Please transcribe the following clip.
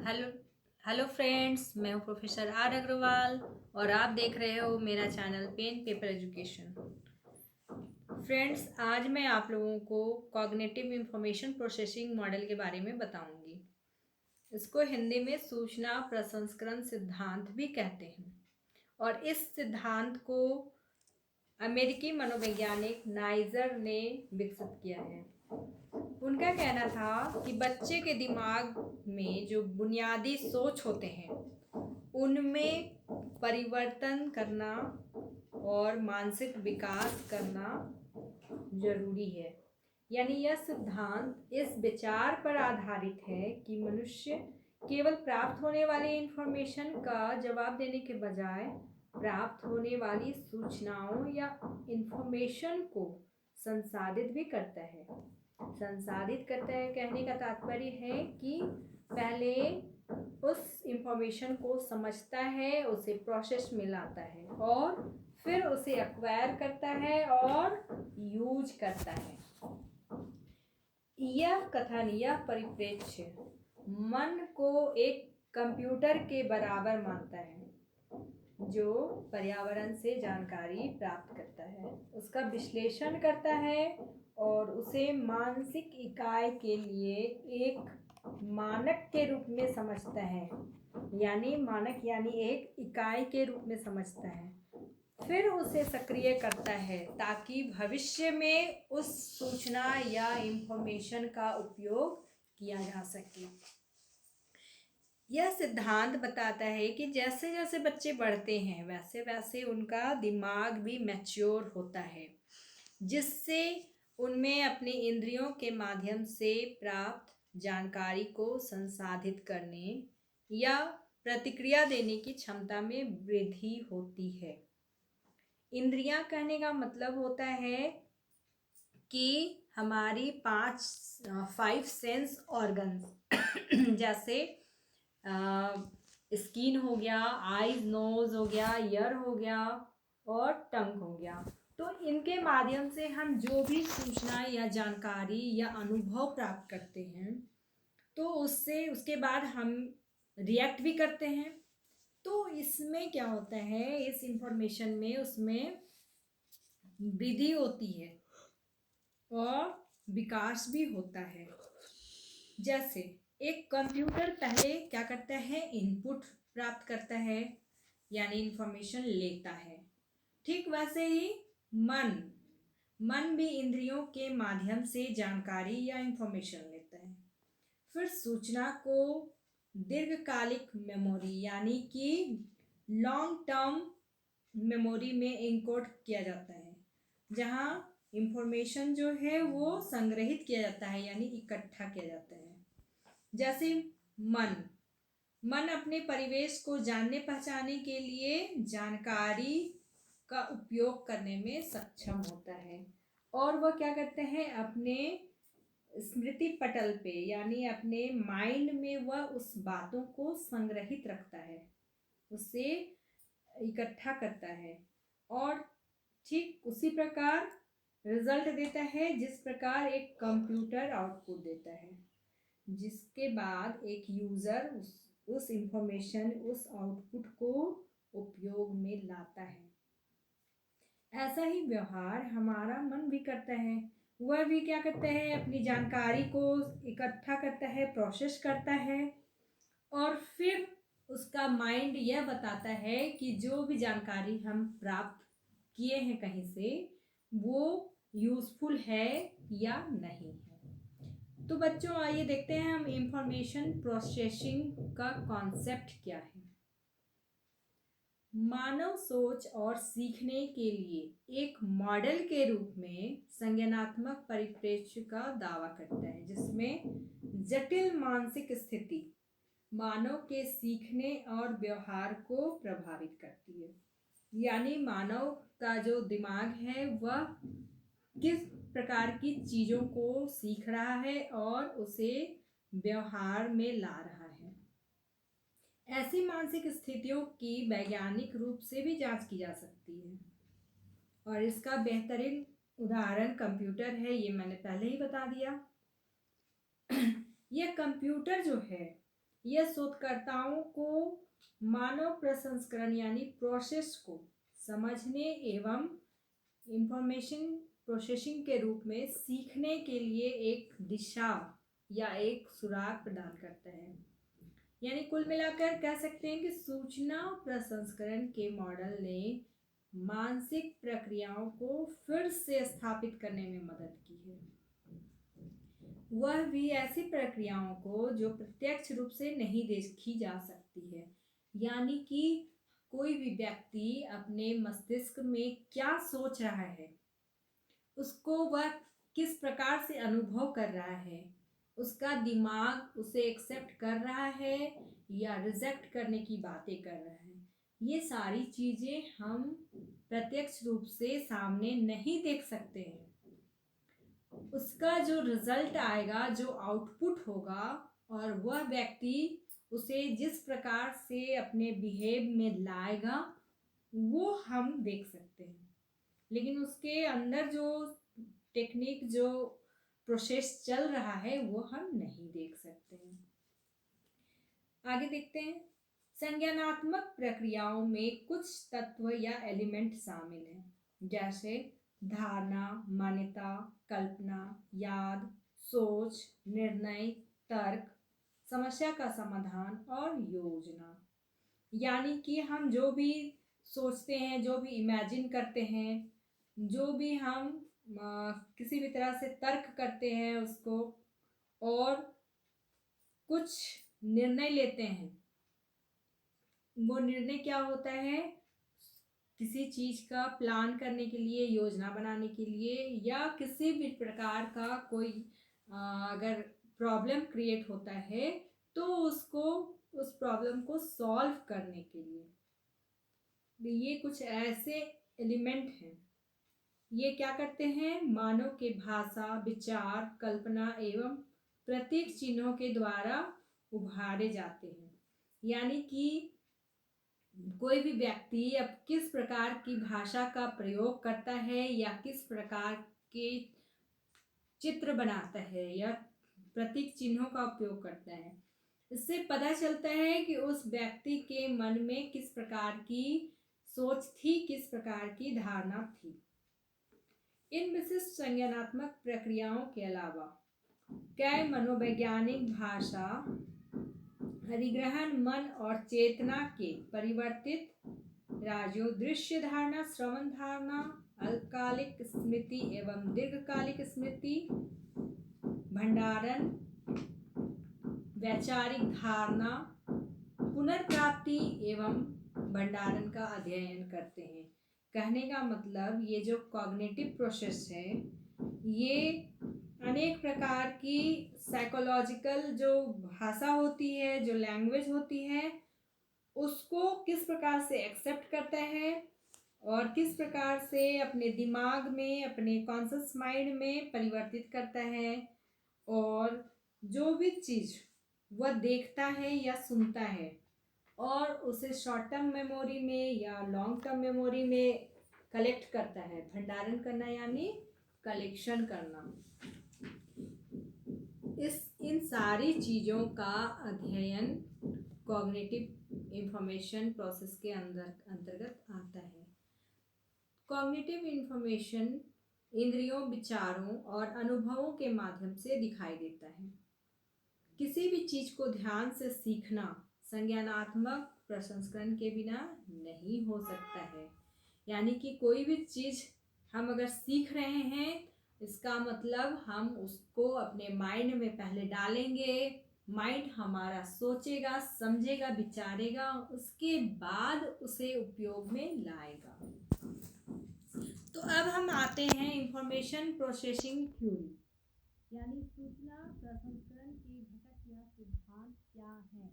Hello hello friends, मैं हूँ professor are Agarwal और आप देख रहे हो मेरा channel pen paper education. Friends, आज मैं आप लोगों को कॉग्निटिव इंफॉर्मेशन प्रोसेसिंग मॉडल के बारे में बताऊंगी। इसको हिंदी में सूचना प्रसंस्करण सिद्धांत भी कहते हैं और इस सिद्धांत को अमेरिकी मनोवैज्ञानिक नाइजर ने विकसित किया है। उनका कहना था कि बच्चे के दिमाग में जो बुनियादी सोच होते हैं उनमें परिवर्तन करना और मानसिक विकास करना जरूरी है। यानी यह सिद्धांत इस विचार पर आधारित है कि मनुष्य केवल प्राप्त होने वाली इंफॉर्मेशन का जवाब देने के बजाय प्राप्त होने वाली सूचनाओं या इंफॉर्मेशन को संसाधित भी करता है। संसाधित करता है कहने का तात्पर्य है कि पहले उस इंफॉर्मेशन को समझता है, उसे प्रोसेस में लाता है और फिर उसे एक्वायर करता है और यूज करता है। यह कथन, यह परिप्रेक्ष्य मन को एक कंप्यूटर के बराबर मानता है जो पर्यावरण से जानकारी प्राप्त करता है, उसका विश्लेषण करता है और उसे मानसिक इकाई के लिए एक मानक के रूप में समझता है। यानी मानक यानी एक इकाई के रूप में समझता है, फिर उसे सक्रिय करता है ताकि भविष्य में उस सूचना या इंफॉर्मेशन का उपयोग किया जा सके। यह सिद्धांत बताता है कि जैसे जैसे बच्चे बढ़ते हैं वैसे वैसे उनका दिमाग भी मैच्योर होता है, जिससे उनमें अपने इंद्रियों के माध्यम से प्राप्त जानकारी को संसाधित करने या प्रतिक्रिया देने की क्षमता में वृद्धि होती है। इंद्रियां कहने का मतलब होता है कि हमारी 5 सेंस ऑर्गन्स जैसे स्किन हो गया, आईज नोज हो गया, ईयर हो गया और टंग हो गया। तो इनके माध्यम से हम जो भी सूचना या जानकारी या अनुभव प्राप्त करते हैं तो उससे उसके बाद हम रिएक्ट भी करते हैं। तो इसमें क्या होता है, इस इंफॉर्मेशन में उसमें वृद्धि होती है और विकास भी होता है। जैसे एक कंप्यूटर पहले क्या करता है, इनपुट प्राप्त करता है यानी इंफॉर्मेशन लेता है। ठीक वैसे ही मन भी इंद्रियों के माध्यम से जानकारी या इंफॉर्मेशन लेता है, फिर सूचना को दीर्घकालिक मेमोरी यानी कि लॉन्ग टर्म मेमोरी में इनकोड किया जाता है, जहाँ इंफॉर्मेशन जो है वो संग्रहित किया जाता है यानी इकट्ठा किया जाता है। जैसे मन अपने परिवेश को जानने पहचानने के लिए जानकारी का उपयोग करने में सक्षम होता है और वह क्या करते हैं, अपने स्मृति पटल पे यानी अपने माइंड में वह उस बातों को संग्रहित रखता है, उसे इकट्ठा करता है और ठीक उसी प्रकार रिजल्ट देता है जिस प्रकार एक कंप्यूटर आउटपुट देता है, जिसके बाद एक यूज़र उस इंफॉर्मेशन, उस आउटपुट को उपयोग में लाता है। ऐसा ही व्यवहार हमारा मन भी करता है। वह भी क्या करता है, अपनी जानकारी को इकट्ठा करता है, प्रोसेस करता है और फिर उसका माइंड यह बताता है कि जो भी जानकारी हम प्राप्त किए हैं कहीं से वो यूज़फुल है या नहीं है। तो बच्चों, आइए देखते हैं हम इंफॉर्मेशन प्रोसेसिंग का कॉन्सेप्ट क्या है। मानव सोच और सीखने के लिए एक मॉडल के रूप में संज्ञानात्मक परिप्रेक्ष्य का दावा करता है, जिसमें जटिल मानसिक स्थिति मानव के सीखने और व्यवहार को प्रभावित करती है। यानी मानव का जो दिमाग है वह किस प्रकार की चीज़ों को सीख रहा है और उसे व्यवहार में ला रहा है। ऐसी मानसिक स्थितियों की वैज्ञानिक रूप से भी जांच की जा सकती है और इसका बेहतरीन उदाहरण कंप्यूटर है, ये मैंने पहले ही बता दिया। यह कंप्यूटर जो है यह शोधकर्ताओं को मानव प्रसंस्करण यानी प्रोसेस को समझने एवं इंफॉर्मेशन प्रोसेसिंग के रूप में सीखने के लिए एक दिशा या एक सुराग प्रदान करता है। यानी कुल मिलाकर कह सकते हैं कि सूचना प्रसंस्करण के मॉडल ने मानसिक प्रक्रियाओं को फिर से स्थापित करने में मदद की है, वह भी ऐसी प्रक्रियाओं को जो प्रत्यक्ष रूप से नहीं देखी जा सकती है। यानी कि कोई भी व्यक्ति अपने मस्तिष्क में क्या सोच रहा है, उसको वह किस प्रकार से अनुभव कर रहा है, उसका दिमाग उसे एक्सेप्ट कर रहा है या रिजेक्ट करने की बातें कर रहा है, ये सारी चीज़ें हम प्रत्यक्ष रूप से सामने नहीं देख सकते हैं। उसका जो रिजल्ट आएगा, जो आउटपुट होगा, और वह व्यक्ति उसे जिस प्रकार से अपने बिहेव में लाएगा वो हम देख सकते हैं, लेकिन उसके अंदर जो टेक्निक, जो प्रोसेस चल रहा है वो हम नहीं देख सकते हैं। आगे देखते हैं। संज्ञानात्मक प्रक्रियाओं में कुछ तत्व या एलिमेंट शामिल हैं, जैसे धारणा, मान्यता, कल्पना, याद, सोच, निर्णय, तर्क, समस्या का समाधान और योजना। यानी कि हम जो भी सोचते हैं, जो भी इमेजिन करते हैं, जो भी हम किसी भी तरह से तर्क करते हैं उसको, और कुछ निर्णय लेते हैं, वो निर्णय क्या होता है, किसी चीज़ का प्लान करने के लिए, योजना बनाने के लिए, या किसी भी प्रकार का कोई अगर प्रॉब्लम क्रिएट होता है तो उसको, उस प्रॉब्लम को सॉल्व करने के लिए। ये कुछ ऐसे एलिमेंट हैं, ये क्या करते हैं, मानव के भाषा, विचार, कल्पना एवं प्रतीक चिन्हों के द्वारा उभारे जाते हैं। यानी कि कोई भी व्यक्ति अब किस प्रकार की भाषा का प्रयोग करता है या किस प्रकार के चित्र बनाता है या प्रतीक चिन्हों का उपयोग करता है, इससे पता चलता है कि उस व्यक्ति के मन में किस प्रकार की सोच थी, किस प्रकार की धारणा थी। इन विशिष्ट संज्ञानात्मक प्रक्रियाओं के अलावा कई मनोवैज्ञानिक भाषा अधिग्रहण, मन और चेतना के परिवर्तित राज्यों, दृश्य धारणा, श्रवण धारणा, अल्पकालिक स्मृति एवं दीर्घकालिक स्मृति, भंडारण, वैचारिक धारणा, पुनर्प्राप्ति एवं भंडारण का अध्ययन करते हैं। कहने का मतलब ये जो कॉग्निटिव प्रोसेस है, ये अनेक प्रकार की साइकोलॉजिकल जो भाषा होती है, जो लैंग्वेज होती है, उसको किस प्रकार से एक्सेप्ट करता है और किस प्रकार से अपने दिमाग में, अपने कॉन्शियस माइंड में परिवर्तित करता है, और जो भी चीज़ वह देखता है या सुनता है और उसे शॉर्ट टर्म मेमोरी में या लॉन्ग टर्म मेमोरी में कलेक्ट करता है। भंडारण करना यानी कलेक्शन करना। इन सारी चीज़ों का अध्ययन कॉग्निटिव इंफॉर्मेशन प्रोसेस के अंतर्गत आता है। कॉग्निटिव इंफॉर्मेशन इंद्रियों, विचारों और अनुभवों के माध्यम से दिखाई देता है। किसी भी चीज़ को ध्यान से सीखना संज्ञानात्मक प्रसंस्करण के बिना नहीं हो सकता है। यानी कि कोई भी चीज़ हम अगर सीख रहे हैं, इसका मतलब हम उसको अपने माइंड में पहले डालेंगे, माइंड हमारा सोचेगा, समझेगा, विचारेगा, उसके बाद उसे उपयोग में लाएगा। तो अब हम आते हैं इंफॉर्मेशन प्रोसेसिंग थ्योरी, यानी सूचना प्रसंस्करण के घटक या सिद्धांत क्या हैं।